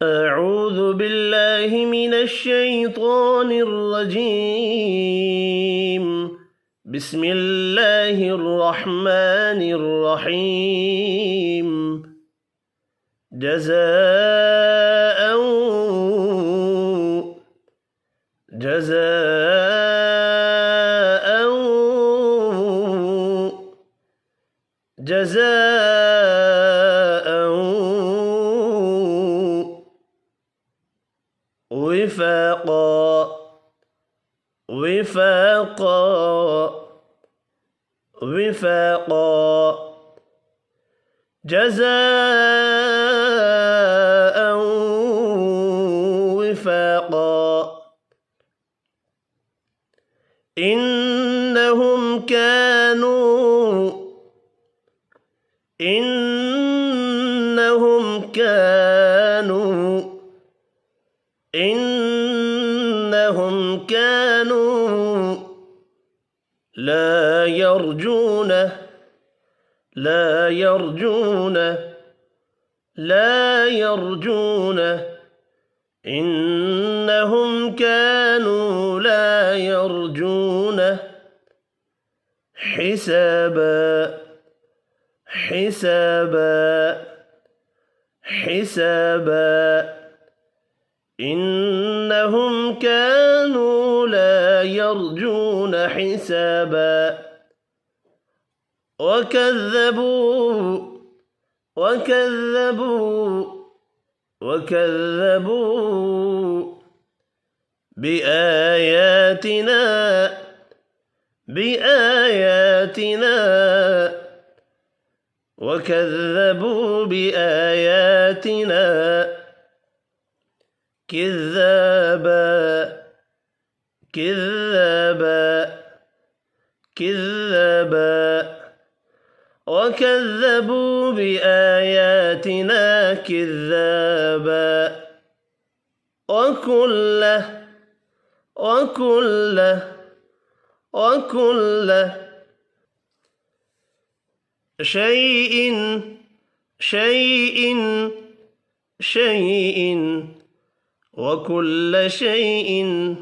أعوذ بالله من الشيطان الرجيم. بسم الله الرحمن الرحيم. جزاء وفاقا جزاء وفاقا. إنهم كانوا لا يرجون حسابا. إنهم كانوا لا يرجون حسابا. وكذبوا بآياتنا كذابا. وكل شيء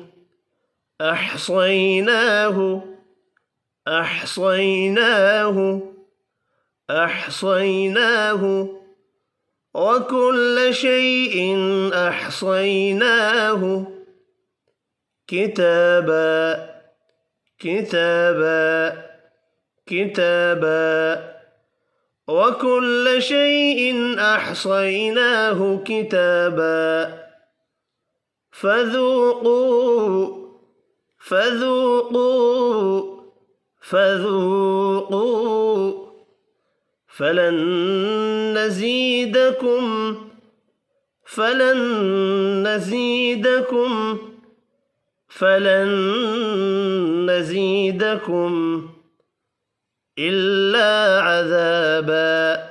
أحصيناه وكل شيء أحصيناه كتابا. وكل شيء أحصيناه كتابا. فذوقوا فلن نزيدكم إلا عذابا.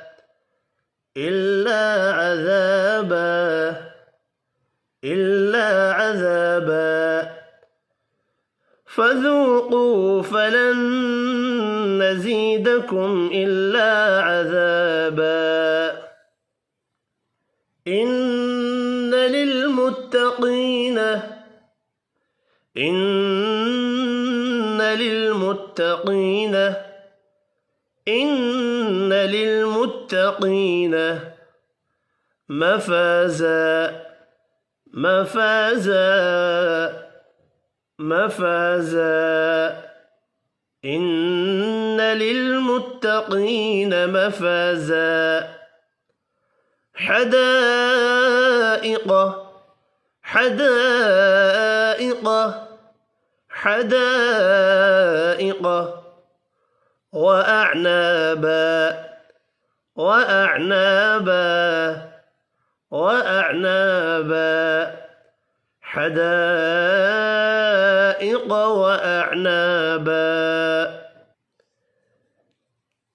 فذوقوا فلن نزيدكم إلا عذابا. إن للمتقين مفازا. إن للمتقين مفازا. حدائق وأعنابا. حدائق وأعنابا.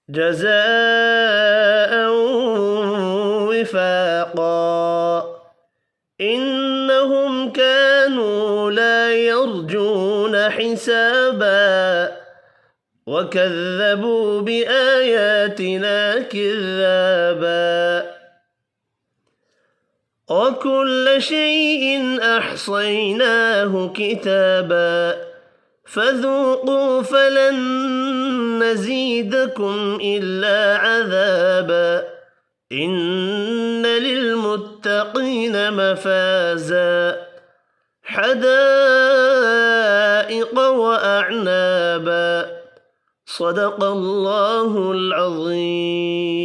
جزاء وفاقا. إنهم كانوا لا يرجون حسابا. وكذبوا بآياتنا كذابا. وكل شيء أحصيناه كتابا فذوقوا فلن نزيدكم إلا عذابا إن للمتقين مفازا حدائق وأعنابا صدق الله العظيم.